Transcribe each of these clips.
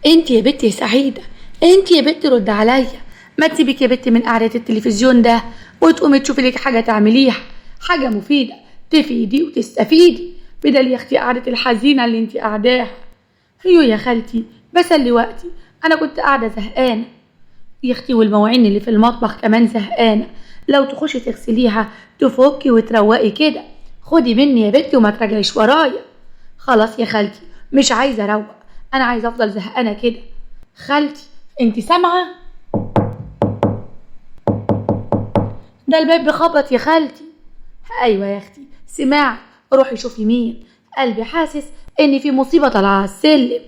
انت يا بنتي يا سعيدة، انت يا بنتي رد عليا. ما تسيبك يا بنتي من قعدة التلفزيون ده وتقومي تشوفي لك حاجة تعمليها، حاجة مفيدة تفيدي وتستفيدي، بدل يا اختي قعدة الحزينة اللي انت قاعداها. ايوه يا خالتي، بسلي وقتي، انا كنت قاعدة زهقانة يا اختي، والمواعين اللي في المطبخ كمان زهقانة، لو تخشي تغسليها تفكي وتروقي كده. خدي مني يا بنتي وما تراجعيش ورايا. خلاص يا خالتي، مش عايزة اروق، انا عايزة افضل زهقانة كده. خالتي انت سامعة؟ ده الباب بخبط يا خالتي. ايوه يا اختي سمعت، روحي شوفي مين، قلبي حاسس ان في مصيبة طالعة على السلم.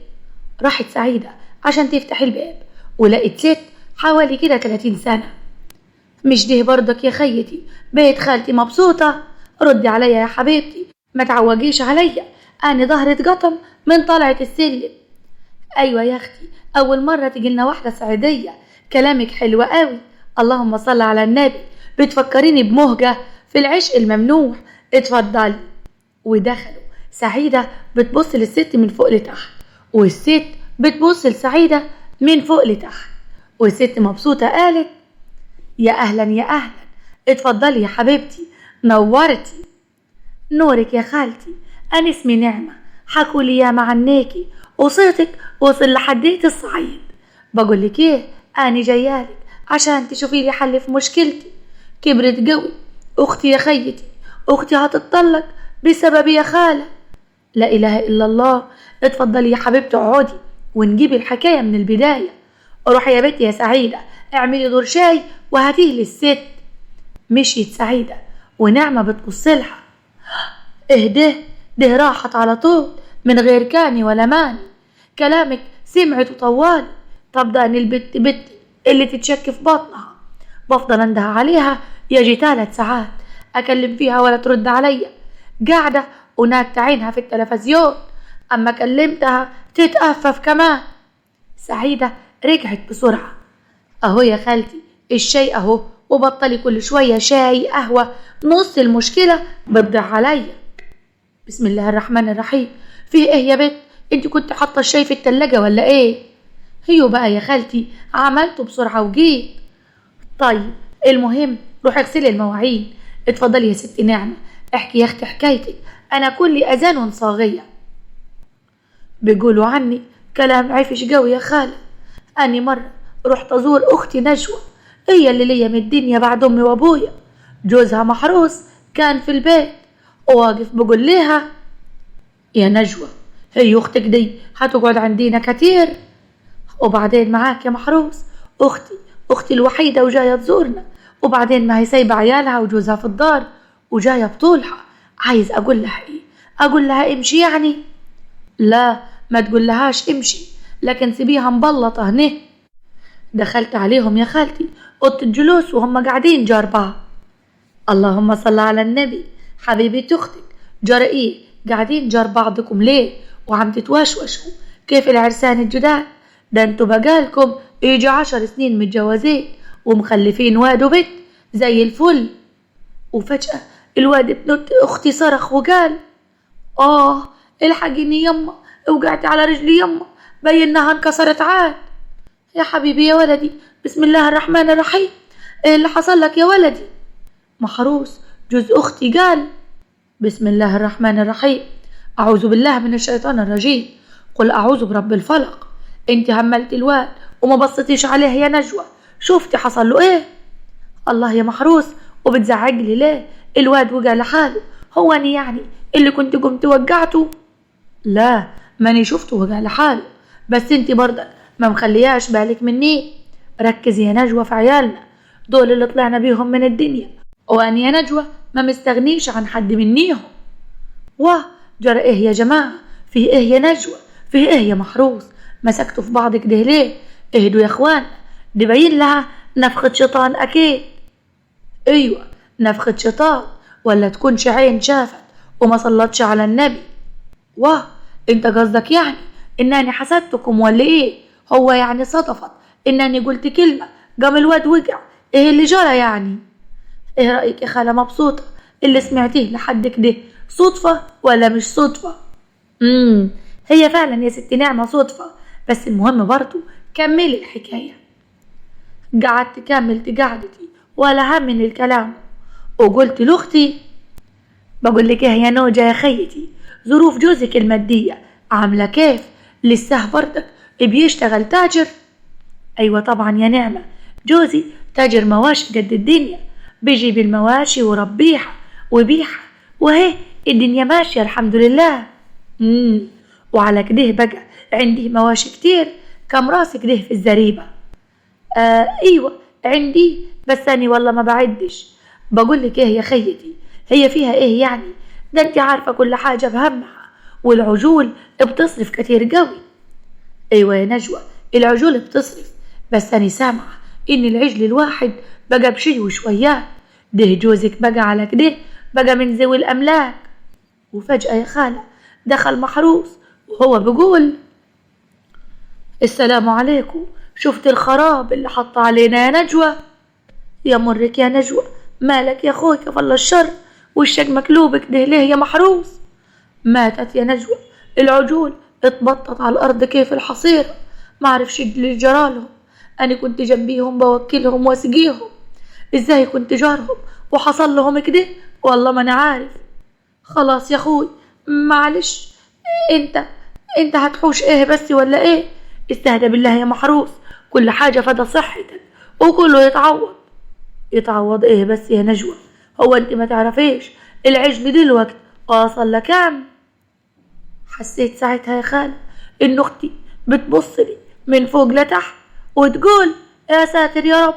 راحت سعيدة عشان تفتح الباب ولقيت ست حوالي كده 30 سنة. مش ده برضك يا خيتي بيت خالتي مبسوطة؟ ردي عليا يا حبيبتي، ما تعوجيش عليا، انا ظهري اتقطم من طلعة السلم. ايوه يا اختي، اول مرة تجيلنا واحدة صعيدية، كلامك حلو قوي، اللهم صل على النبي، بتفكريني بمهجة في العشق الممنوح. اتفضلي. ودخلوا. سعيدة بتبص للست من فوق لتحت، والست بتبص لسعيدة من فوق لتحت، والست مبسوطة قالت: يا أهلا يا أهلا، اتفضلي يا حبيبتي، نورتي. نورك يا خالتي، أنا اسمي نعمة، حكولي يا معناكي وصيتك وصل لحدية الصعيد. بقولك ايه، أنا جايالك عشان تشوفي لي حل في مشكلتي، كبرت قوي أختي يا خيتي، أختي هتتطلق بسبب يا خالة. لا إله إلا الله. اتفضلي يا حبيبتي اقعدي ونجيب الحكاية من البداية. روحي يا بنتي يا سعيدة اعملي دور شاي وهاتيه للست. مشيت سعيدة ونعمة بتبصلها: اهده، ده راحت على طول من غير كاني ولا ماني، كلامك سمعت وطوالي. طب ده أنا البت بت اللي تتشك في بطنها، بفضل انده عليها يجي 3 ساعات اكلم فيها ولا ترد عليا، قاعدة ونات عينها في التلفزيون، اما كلمتها تتأفف كمان. سعيدة رجعت بسرعة: اهو يا خالتي الشاي اهو، وبطلي كل شوية شاي قهوة، نص المشكلة بتضيع عليا. بسم الله الرحمن الرحيم. في ايه يا بت، انت كنت حاطة الشاي في التلاجة ولا ايه؟ هيو بقى يا خالتي، عملته بسرعة وجيت. طيب المهم روحي اغسلي المواعين. اتفضلي يا ست نعمة، احكي يا اختي حكايتك، انا كل اذان صاغية. بيقولوا عني كلام عفش قوي يا خالة. اني مرة رحت ازور اختي نجوى، هي اللي ليا من الدنيا بعد امي وابويا، جوزها محروس كان في البيت، وواقف بقول لها: يا نجوى، هي اختك دي هتقعد عندنا كتير؟ وبعدين معاك يا محروس، اختي الوحيدة وجاية تزورنا، وبعدين ما هي سايبة عيالها وجوزها في الدار وجاية بطولها. عايز اقول لها ايه؟ اقول لها امشي يعني؟ لا، ما تقول لهاش امشي، لكن سيبيها مبلطة هنا. دخلت عليهم يا خالتي اوضة الجلوس وهم قاعدين جار بعض. اللهم صل على النبي. حبيبة اختك، جرى ايه قاعدين جار بعضكم ليه وعم تتوشوشوا؟ كيف العرسان الجداد؟ ده انتوا بقالكم يجي 10 سنين متجوزين ومخلفين واد وبنت زي الفل. وفجأة الواد ابن اختي صرخ وقال: الحقيني يما، وقعت على رجلي يما، بينها انكسرت عاد. يا حبيبي يا ولدي، بسم الله الرحمن الرحيم، ايه اللي حصل لك يا ولدي؟ محروس جوز اختي قال: بسم الله الرحمن الرحيم، اعوذ بالله من الشيطان الرجيم، قل اعوذ برب الفلق. انت هملت الواد وما بصيتيش عليه يا نجوى، شوفتي حصل له ايه؟ الله يا محروس، وبتزعجلي ليه؟ الواد وقع لحاله، هو أنا يعني اللي كنت قمت وقعته؟ لا، ماني شفته وقع لحاله، بس انت برضك ما مخلياش بالك مني. ركزي يا نجوى في عيالنا، دول اللي طلعنا بيهم من الدنيا، وأنا يا نجوى ما مستغنيش عن حد منيهم. واه، جرى ايه يا جماعة؟ في ايه يا نجوى؟ في ايه يا محروس؟ مسكتوا في بعض كده ليه؟ اهدوا يا اخوان، دي باين لها نفخة شيطان اكيد. ايوه نفخة شيطان، ولا تكونش عين شافت وما صلتش على النبي. واه، انت قصدك يعني انني حسدتكم ولا ايه؟ هو يعني صدفت انني قلت كلمة قام الواد وقع؟ ايه اللي جرى يعني؟ ايه رأيك يا خالة مبسوطة اللي سمعتيه لحد كده؟ صدفة ولا مش صدفة؟ هي فعلا يا ست نعمة صدفة، بس المهم برضو كملي الحكاية. قعدت كملت قعدتي ولا هم من الكلام، وقلت لأختي بقول لك ايه يا نوجة يا خيتي، ظروف جوزك المادية عاملة كيف؟ لسه برضك بيشتغل تاجر؟ ايوه طبعا يا نعمة، جوزي تاجر مواشي قد الدنيا، بيجيب المواشي وربيها وبيعها، وهي الدنيا ماشية الحمد لله. وعلى كده بقى عندي مواشي كتير، كم راس كده في الزريبة؟ ايوه عندي، بس اني والله ما بعدش. بقول لك ايه يا خيتي، هي فيها ايه يعني؟ ده انت عارفة كل حاجة بهمها، والعجول بتصرف كتير قوي. ايوه يا نجوى، العجول بتصرف، بس أنا سامعة إن العجل الواحد بقى بشي وشويات، ده جوزك بقى على كده بقى من ذوي الأملاك. وفجأة يا خالة دخل محروس وهو بيقول السلام عليكم، شفت الخراب اللي حط علينا يا نجوى؟ يا مرك يا نجوى، مالك يا أخوي كفل الشر، وشك مكلوب كده ليه يا محروس؟ ماتت يا نجوى، العجول اتبطت على الأرض كيف الحصيرة، معرفش اللي جرالهم. أنا كنت جنبيهم بوكلهم واسقيهم، إزاي كنت جارهم وحصل لهم كده؟ والله ما أنا عارف. خلاص يا أخوي معلش، انت هتحوش ايه بس ولا ايه؟ استهدى بالله يا محروس، كل حاجة فدا صحتك وكله يتعوض. يتعوض ايه بس يا نجوى؟ هو انت ما تعرفيش العجل دلوقتي واصل لكام؟ حسيت ساعتها يا خالة ان اختي بتبص لي من فوق لتحت وتقول يا ساتر يا رب.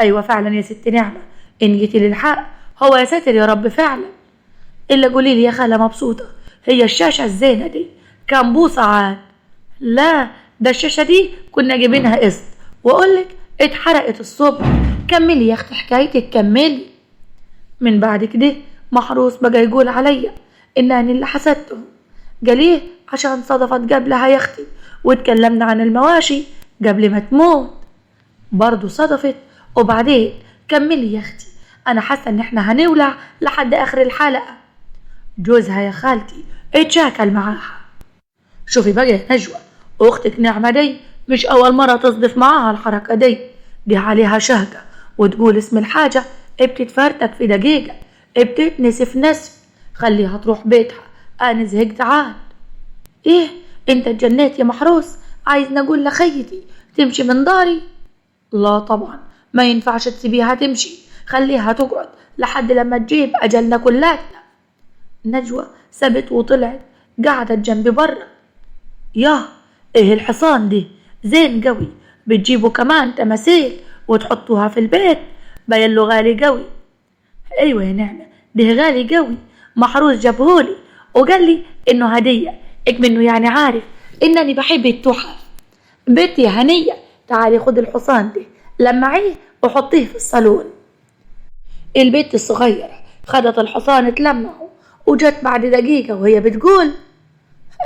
ايوه فعلا يا ست نعمة، ان جيتي للحق هو يا ساتر يا رب فعلا. الا قولي لي يا خالة مبسوطة، هي الشاشة الزينة دي كام بوصة عاد؟ لا ده الشاشة دي كنا جايبينها قسط، واقولك اتحرقت الصبح. كملي يا اختي حكايتك كملي. من بعد كده محروس بقى يقول عليا ان انا اللي حسدته، قاليه عشان صدفت قبلها يا اختي واتكلمنا عن المواشي قبل ما تموت. برضو صدفت. وبعدين كملي يا اختي، انا حاسه ان احنا هنولع لحد اخر الحلقه. جوزها يا خالتي اتشاكل معاها. شوفي بقى يا نجوى، اختك نعمه دي مش اول مره تصدف معاها الحركه دي عليها شهقه، وتقول اسم الحاجه بتتفرتك في دقيقه، بتتنسي في نسف. خليها تروح بيتها، انا زهقت عاد. ايه انت اتجنيت يا محروس؟ عايز نقول لخيتي تمشي من داري؟ لا طبعا ما ينفعش تسيبيها تمشي، خليها تقعد لحد لما تجيب اجلنا كلاتنا. نجوى سبت وطلعت قعدت جنبي برا. ياه ايه الحصان دي زين قوي، بتجيبوا كمان تماثيل وتحطوها في البيت، بيلو غالي قوي. ايوه يا نعمة ده غالي قوي، محروس جابهولي وقال لي انه هدية، منه يعني عارف انني بحب التحف. بنتي يا هنية تعالي خد الحصان ده لمعيه وحطيه في الصالون. البنت الصغيرة خدت الحصان تلمعه، وجت بعد دقيقة وهي بتقول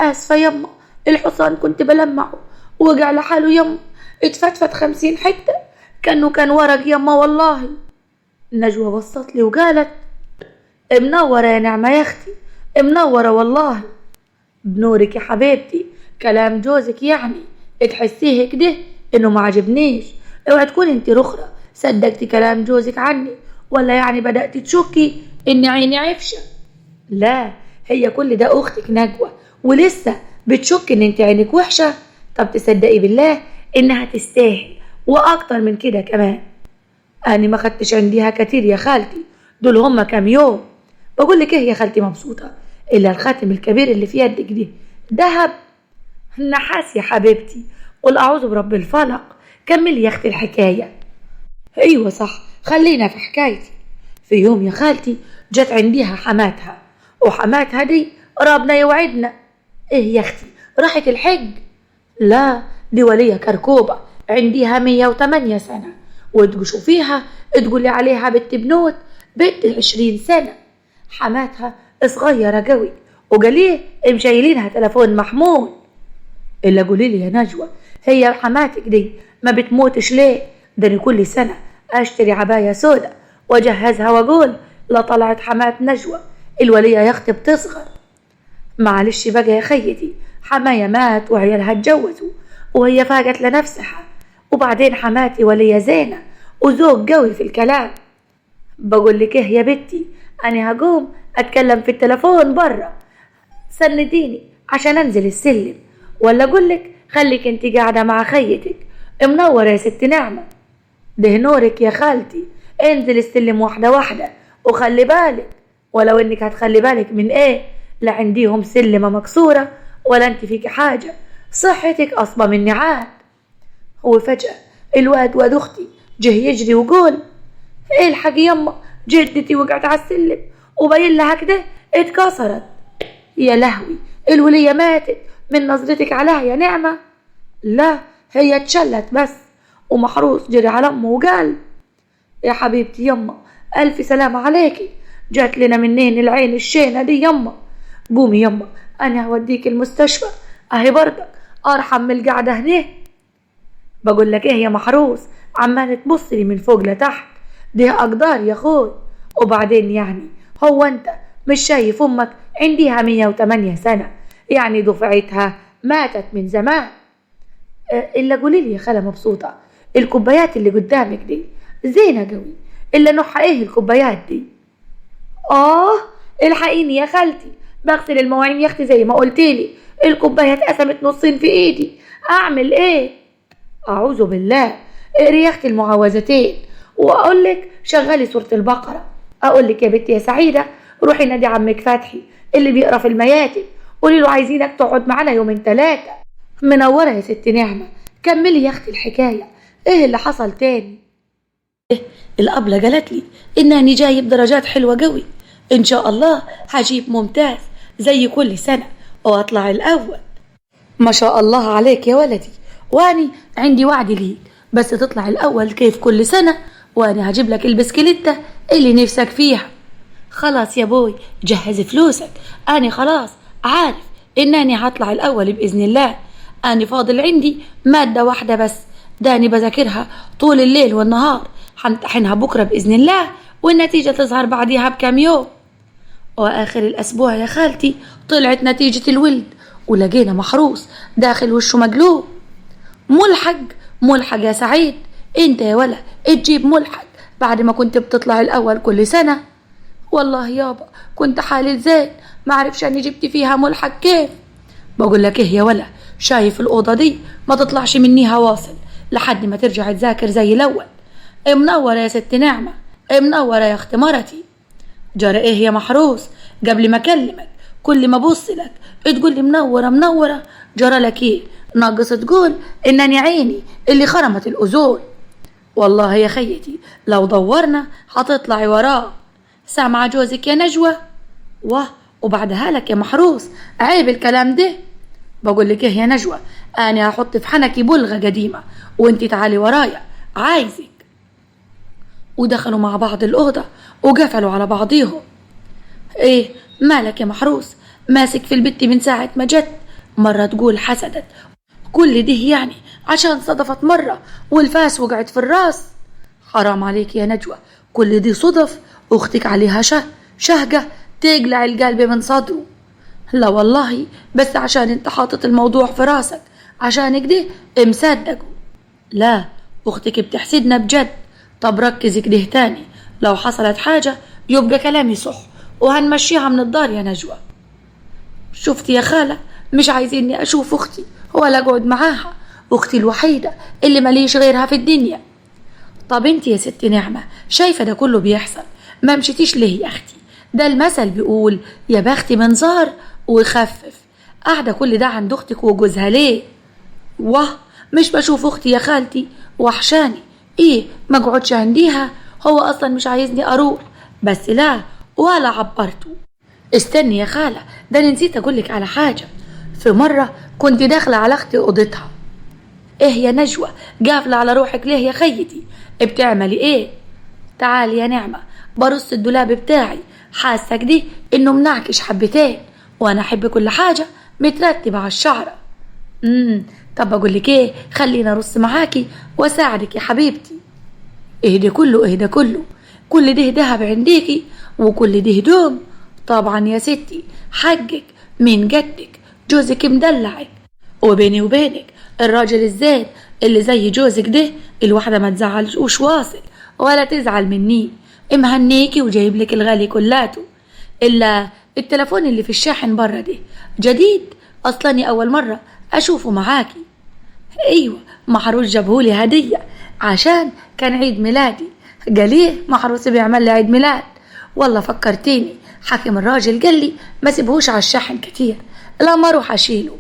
آسفة يما، الحصان كنت بلمعه وقع لحاله يما، اتفتفت 50 حتة كأنه كان ورق يما والله. نجوى بصت لي وقالت منورة يا نعمة يا اختي، منورة والله. بنورك يا حبيبتي، كلام جوزك يعني تحسيه كده انه ما عجبنيش. اوعي تكون انت رخرة صدقتي كلام جوزك عني، ولا يعني بدأت تشكي ان عيني عفشة؟ لا هي كل ده اختك نجوى ولسه بتشك ان انت عينك وحشة؟ طب تصدقي بالله انها تستاهل واكتر من كده كمان. انا ما خدتش عنديها كتير يا خالتي، دول هما كام يوم. بقول لك ايه يا خالتي مبسوطة، الا الخاتم الكبير اللي في يدك دي دهب نحاس يا حبيبتي، قل اعوذ برب الفلق. كملي يا اختي الحكاية. ايوه صح، خلينا في حكايتي. في يوم يا خالتي جت عنديها حماتها، وحماتها دي ربنا يوعدنا. ايه يا اختي راحت الحج؟ لا دي ولية كركوبة عنديها 108 سنة، وتشوفيها تقولي عليها بنت بنوت بنت 20 سنة. حماتها صغيرة قوي، وقاليه مشايلينها تلفون محمول. إلا قولي لي يا نجوى، هي حماتك دي ما بتموتش ليه؟ ده أنا كل سنة أشتري عباية سودة وأجهزها وأقول لا طلعت حمات نجوى الولية يا أختي بتصغر. معلش بقى يا خيتي، حماية مات وعيالها اتجوزوا، وهي فاجت لنفسها. وبعدين حماتي وليا زينة وذوق قوي في الكلام. بقول لك ايه يا بنتي، انا هقوم اتكلم في التليفون برا، سنديني عشان انزل السلم، ولا اقول لك خليك انت قاعده مع خيتك. منوره يا ست نعمه. ده نورك يا خالتي، انزل السلم واحده واحده وخلي بالك. ولو انك هتخلي بالك من ايه، لا عنديهم سلمه مكسوره ولا انت فيك حاجه، صحتك اصبى من نعال. وفجاه الواد اختي جه يجري وقول: ايه الحق يما، جدتي وقعت على السلم وبين لها كده اتكسرت. يا لهوي، الولية ماتت من نظرتك عليها يا نعمة؟ لا، هي اتشلت بس. ومحروس جري على امه وقال: يا حبيبتي يما، الف سلامة عليكي، جات لنا منين العين الشينة دي يما؟ قومي يما انا هوديك المستشفى، اهي برضك ارحم من القعدة هنا. بقول لك ايه يا محروس، عمال تبص لي من فوق لتحت، دي اقدار يا اخوي. وبعدين يعني هو انت مش شايف امك عندها 108 سنة، يعني دفعتها ماتت من زمان. الا قولي لي يا خالة مبسوطة، الكوبايات اللي قدامك دي زينة قوي، الا نوعها ايه الكوبايات دي؟ الحقيني يا خالتي، بغسل المواعين يا اختي زي ما قلتيلي، الكوبايات قسمت نصين في ايدي، اعمل ايه؟ اعوذ بالله، اقري يا اختي المعوذتين، واقول لك شغلي سورة البقرة. اقول لك يا بنتي يا سعيدة، روحي نادي عمك فتحي اللي بيقرا في المياتم، قولي له عايزينك تقعد معانا يومين 3. منورة يا ست نعمة، كملي يا اختي الحكاية، ايه اللي حصل تاني؟ الأبلة قالت لي إنني جايب درجات حلوة قوي، إن شاء الله هجيب ممتاز زي كل سنة وأطلع الأول. ما شاء الله عليك يا ولدي، واني عندي وعد ليك، بس تطلع الأول كيف كل سنة، وأنا هجيب لك البسكليتة اللي نفسك فيها. خلاص يا بوي، جهز فلوسك، أنا خلاص عارف إنني هطلع الأول بإذن الله. أنا فاضل عندي مادة واحدة بس، داني بذاكرها طول الليل والنهار، همتحنها بكرة بإذن الله، والنتيجة تظهر بعدها بكام يوم. وآخر الأسبوع يا خالتي طلعت نتيجة الولد، ولقينا محروس داخل وشه مقلوب. ملحق يا سعيد، انت يا ولا تجيب ملحق بعد ما كنت بتطلع الأول كل سنة؟ والله يابا كنت حالي زين، ما عرفش اني جبت فيها ملحق كيف. بقول لك ايه يا ولا، شايف الأوضة دي ما تطلعش منيها واصل لحد ما ترجع تذاكر زي الأول. منورة يا ست نعمة، منورة يا اخت مرتي. جرى ايه يا محروس، قبل ما اكلمك كل ما ابص لك تقول لي منورة، جرى لك ايه؟ ناقص تقول انني عيني اللي خرمت الاذون. والله يا خيتي لو دورنا هتطلعي وراه. سامعة جوزك يا نجوى؟ وبعدها لك يا محروس، عيب الكلام ده. بقول لك ايه يا نجوى، انا هحط في حنكي بلغة قديمة وانتي تعالي ورايا، عايزك. ودخلوا مع بعض الأوضة وقفلوا على بعضيهم. ايه مالك يا محروس، ماسك في البت من ساعة ما جت؟ مرة تقول حسدت، كل ده يعني عشان صدفت مرة والفاس وقعت في الراس؟ حرام عليك يا نجوى، كل دي صدف، اختك عليها شهقة تقلع القلب من صدره. لا والله، بس عشان انت حاطط الموضوع في راسك، عشان كده مصدقه. لا، اختك بتحسدنا بجد. طب ركزي كده تاني، لو حصلت حاجة يبقى كلامي صح وهنمشيها من الدار يا نجوى. شفتي يا خالة، مش عايزيني اشوف اختي ولا اقعد معاها، اختي الوحيدة اللي ماليش غيرها في الدنيا. طب انت يا ست نعمة شايفة ده كله بيحصل، ما مشيتيش ليه يا اختي؟ ده المثل بيقول يا بختي من زار ويخفف. قاعدة كل ده عند اختك وجوزها ليه؟ مش بشوف اختي يا خالتي وحشاني، ايه ما اقعدش عنديها؟ هو اصلا مش عايزني اروح، بس لا ولا عبرته. استني يا خالة، ده انا نسيت اقولك على حاجة. في مرة كنت داخلة على اختي اوضتها. ايه يا نجوى قافلة على روحك ليه يا خيتي؟ بتعملي ايه؟ تعالي يا نعمة، برص الدولاب بتاعي، حاسة كده انه منعكش حبتين، وانا احب كل حاجة مترتبة على الشعرة. طب اقول لك ايه، خلينا ارص معاكي واساعدك يا حبيبتي. اهدي كله، كل ده دهب عنديكي وكل ده هدوم؟ طبعا يا ستي، حقك من جدك، جوزك مدلعك، وبيني وبينك الراجل الزين اللي زي جوزك ده الواحدة ما تزعلش واصل ولا تزعل مني، مهنيكي وجايب لك الغالي كلاته. إلا التلفون اللي في الشاحن بره ده جديد أصلاني أول مرة أشوفه معاكي. أيوة محروس جابهولي هدية عشان كان عيد ميلادي. قاليه محروس بيعمل لي عيد ميلاد. والله فكرتيني، حكم الراجل قال لي ما سيبهوش على الشاحن كتير لا ما اروح اشيله.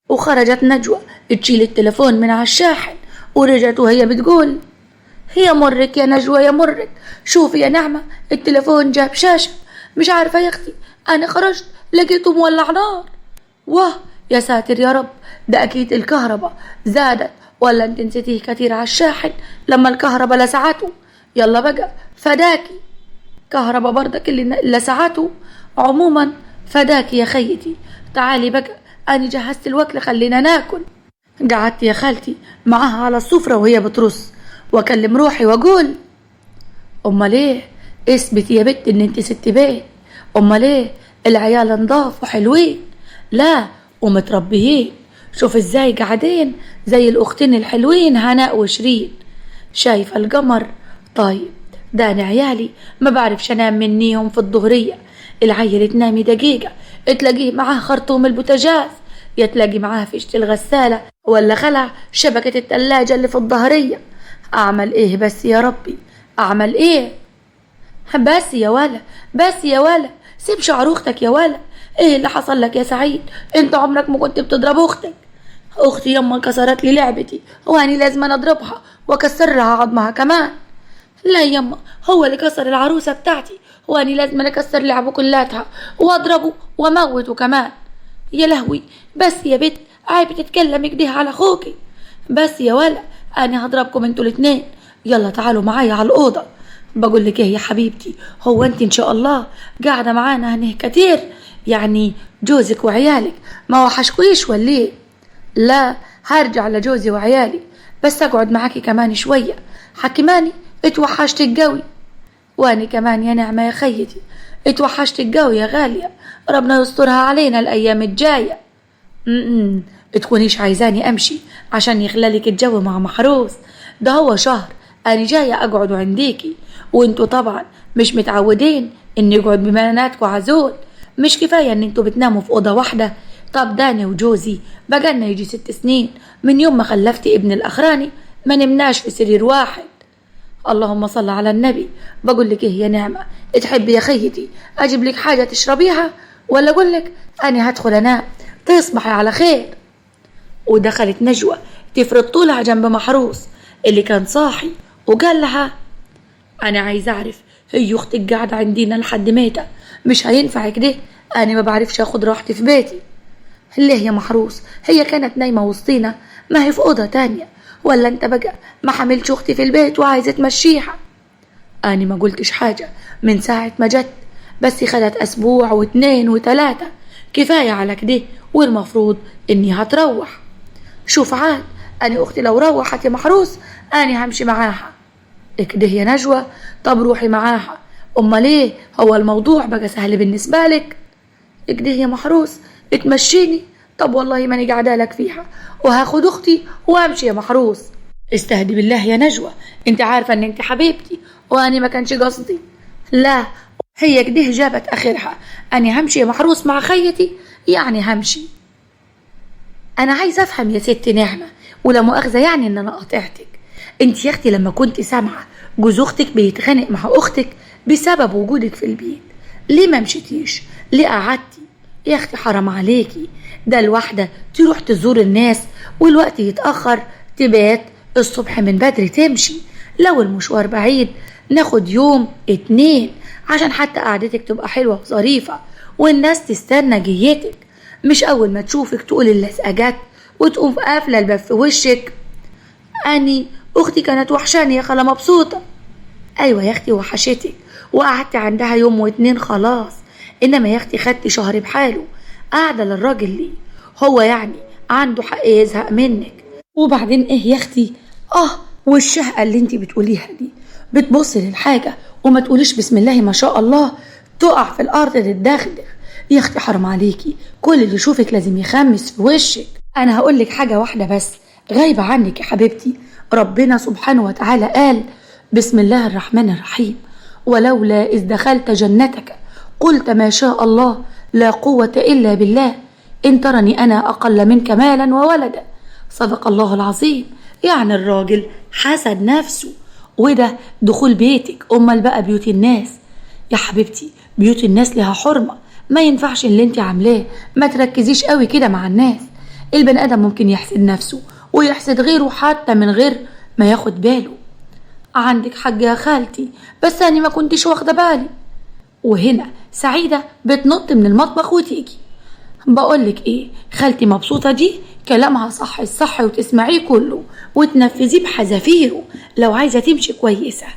وخرجت نجوى تشيل التلفون من على الشاحن ورجعت وهي بتقول هي مرك يا نجوى يا مرك، شوفي يا نعمة التلفون جاب شاشة مش عارفة يا اختي، انا خرجت لقيته مولع نار. واه يا ساتر يا رب، ده اكيد الكهرباء زادت ولا انت نسيتيه كتير على الشاحن لما الكهرباء لسعته. يلا بقى فداكي كهرباء برضك اللي لسعته. عموما فداكي يا خيتي، تعالي بقى أنا جهزت الوكل خلينا ناكل. قعدت يا خالتي معاها على السفرة وهي بترص وأكلم روحي وأقول أمال إيه، اثبت يا بت إن أنت ست بيت، أمال إيه العيال نضاف وحلوين لا ومتربيين، شوف إزاي قاعدين زي الأختين الحلوين هناء وشيرين. شايفة القمر؟ طيب ده أنا عيالي ما بعرفش أنام منيهم في الظهرية، العيل تنامي دقيقة تلاقيه معاه خرطوم البوتاجاز، يا تلاقي معاه فيشة الغسالة ولا خلع شبكة التلاجة اللي في الظهرية. أعمل إيه بس يا ربي أعمل إيه؟ بس يا ولا بس يا ولا سيب شعر أختك يا ولا. إيه اللي حصل لك يا سعيد؟ أنت عمرك ما كنت بتضرب أختك. أختي يما كسرت لي لعبتي وأني لازم أضربها وأكسر لها عظمها كمان. لا يما هو اللي كسر العروسة بتاعتي وأني لازم أكسر لعبه كلاتها وأضربه وأموته كمان. يا لهوي بس يا بنت عيب تتكلمي كده على أخوكي. بس يا ولا أنا هضربكم انتوا الاتنين، يلا تعالوا معايا على الأوضة. بقول لك ايه يا حبيبتي، هو انت ان شاء الله قاعدة معانا هنا كتير؟ يعني جوزك وعيالك ما وحشكويش ولا ايه؟ لا هرجع لجوزي وعيالي بس اقعد معاكي كمان شوية، حكماني اتوحشتك قوي. واني كمان يا نعمة يا خيتي اتوحشتك قوي يا غالية، ربنا يسترها علينا الايام الجاية. تكونيش عايزاني امشي عشان يخلالك الجو مع محروس، ده هو شهر انا جاية اقعد عنديكي وانتوا طبعا مش متعودين ان يقعد بمناتكوا عزول، مش كفاية ان انتوا بتناموا في اوضة واحدة؟ طب داني وجوزي بقالنا يجي 6 سنين من يوم ما خلفتي ابن الاخراني ما نمناش في سرير واحد. اللهم صل على النبي. بقول لك ايه يا نعمة، تحبي يا خيتي اجيب لك حاجة تشربيها ولا اقول لك انا هدخل انام؟ تصبحي على خير. ودخلت نجوى تفرد طولها جنب محروس اللي كان صاحي وقال لها انا عايز اعرف هي اختك قاعدة عندنا لحد ميتة، مش هينفع كده، انا ما بعرفش اخد راحتي في بيتي. ليه يا محروس هي كانت نايمة وسطينا، ما هي في اوضة تانية، ولا انت بقى ما حملش اختي في البيت وعايزة تمشيها؟ انا ما قلتش حاجة من ساعة ما جت، بس خدت اسبوع و2 و3 كفاية على كده، والمفروض اني هتروح. شوف عاد انا اختي لو روحت يا محروس انا همشي معاها. اكده يا نجوى، طب روحي معاها. امال ايه، هو الموضوع بقى سهل بالنسبة لك؟ اكده يا محروس اتمشيني. طب والله ماني قاعده لك فيها وهاخد اختي وامشي يا محروس. استهدي بالله يا نجوى، انت عارفه ان انت حبيبتي وانا ما كانش قصدي. لا هي كده جابت اخرها، انا همشي يا محروس مع خيتي، يعني همشي. انا عايزه افهم يا ست نعمه ولا مؤاخذه يعني ان انا قاطعتك، انت يا اختي لما كنت سامعه جوز اختك بيتخانق مع اختك بسبب وجودك في البيت ليه ما مشيتيش؟ ليه قعدتي؟ يا اختي حرام عليكي، ده الواحدة تروح تزور الناس والوقت يتأخر تبات الصبح من بدري تمشي، لو المشوار بعيد ناخد يوم 2 عشان حتى قعدتك تبقى حلوة وظريفة والناس تستنى جيتك، مش اول ما تشوفك تقول اللزقة جت وتقوم قافلة الباب في وشك. اني اختي كانت وحشاني يا خالة مبسوطة. ايوه يا اختي وحشتك وقعدت عندها يوم و2 خلاص، انما يا اختي خدتي شهر بحاله قاعده للراجل ليه؟ هو يعني عنده حق يزهق منك؟ وبعدين ايه يا اختي والشهقه اللي انت بتقوليها دي، بتبصي للحاجه وما تقوليش بسم الله ما شاء الله تقع في الارض تتدغدغ. يا اختي حرام عليكي، كل اللي يشوفك لازم يخمس في وشك. انا هقول لك حاجه واحده بس، غايبة عنك يا حبيبتي. ربنا سبحانه وتعالى قال: بسم الله الرحمن الرحيم: ولولا إذ دخلت جنتك قلت ما شاء الله لا قوة إلا بالله إن ترني أنا أقل منك مالا وولدا. صدق الله العظيم. يعني الراجل حسد نفسه، وده دخول بيتك. أمال بقى بيوت الناس يا حبيبتي؟ بيوت الناس لها حرمة، ما ينفعش اللي انت عاملاه. ما تركزيش قوي كده مع الناس. البني آدم ممكن يحسد نفسه ويحسد غيره حتى من غير ما ياخد باله. عندك حاجة يا خالتي، بس أنا ما كنتش واخدة بالي. وهنا سعيدة بتنط من المطبخ وتيجي. بقولك ايه، خالتي مبسوطة دي كلامها صح الصح، وتسمعيه كله وتنفذيه بحذافيره لو عايزة تمشي كويسة.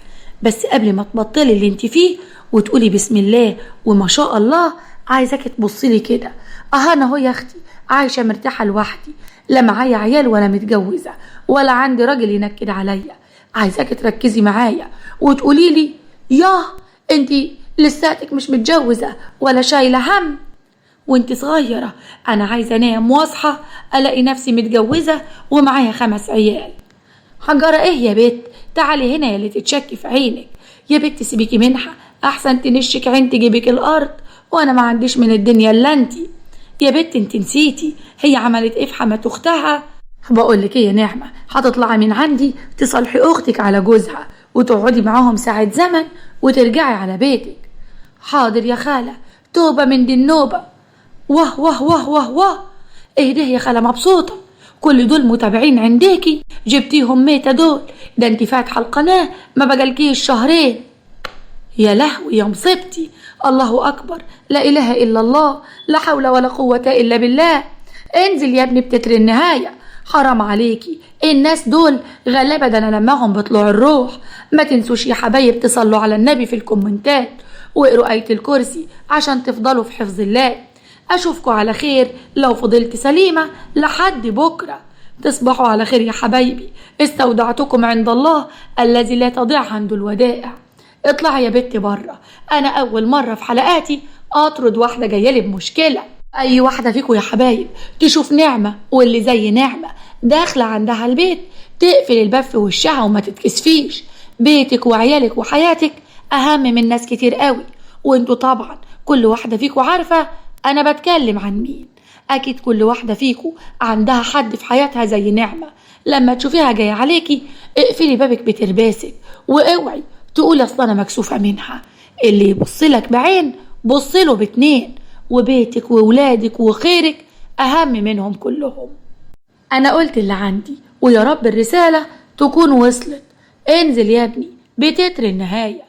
بس قبل ما تبطلي اللي انت فيه وتقولي بسم الله وما شاء الله، عايزاك تبصيلي كده. انا اهو يا اختي عايشة مرتاحة لوحدي، لا معايا عيال ولا متجوزة ولا عندي راجل ينكد عليا. عايزاك تركزي معايا وتقوليلي: ياه انت لساتك مش متجوزة ولا شايلة هم وانت صغيرة. انا عايزة انام واصحى الاقي نفسي متجوزة ومعايا 5 عيال. حجرة ايه يا بت؟ تعالي هنا يا اللي تتشكي في عينك. يا بت سيبيكي منها، احسن تنشك عين تجيبك الارض، وانا ما عنديش من الدنيا الا انتي. يا بت انت نسيتي هي عملت ايه في حمات اختها؟ بقولك ايه يا نعمة، هتطلعي من عندي تصالحي اختك على جوزها وتقعدي معاهم ساعة زمن وترجعي على بيتك. حاضر يا خالة، توبة من دي النوبة. واه واه واه واه واه، ايه ده يا خالة مبسوطة؟ كل دول متابعين عنديكي جبتيهم ميتة دول؟ ده انت فاتحة القناة ما بقالكيش شهرين. يا لهوي يا مصيبتي، الله أكبر، لا إله إلا الله، لا حول ولا قوة إلا بالله. انزل يا ابني بتتر النهاية، حرام عليكي. الناس دول غلابة، ده أنا لماهم بطلوع الروح. ما تنسوش يا حبايب تصلوا على النبي في الكومنتات واقروا آية الكرسي عشان تفضلوا في حفظ الله. أشوفكم على خير لو فضلت سليمة لحد بكرة. تصبحوا على خير يا حبايبي. استودعتكم عند الله الذي لا تضيع عنده الودائع. اطلعي يا بنتي بره، انا اول مره في حلقاتي اطرد واحده جايه لي بمشكله. اي واحده فيكم يا حبايب تشوف نعمه واللي زي نعمه داخله عندها البيت تقفل الباب في وشها وما تتكسفيش. بيتك وعيالك وحياتك اهم من ناس كتير قوي، وانتوا طبعا كل واحده فيكم عارفه انا بتكلم عن مين. اكيد كل واحده فيكم عندها حد في حياتها زي نعمه. لما تشوفيها جايه عليكي اقفلي بابك بترباسك، واوعي تقول اصل انا مكسوفه منها. اللي يبصلك بعين بصله باتنين، وبيتك وولادك وخيرك اهم منهم كلهم. انا قلت اللي عندي، ويا رب الرساله تكون وصلت. انزل يا ابني بتتر النهايه.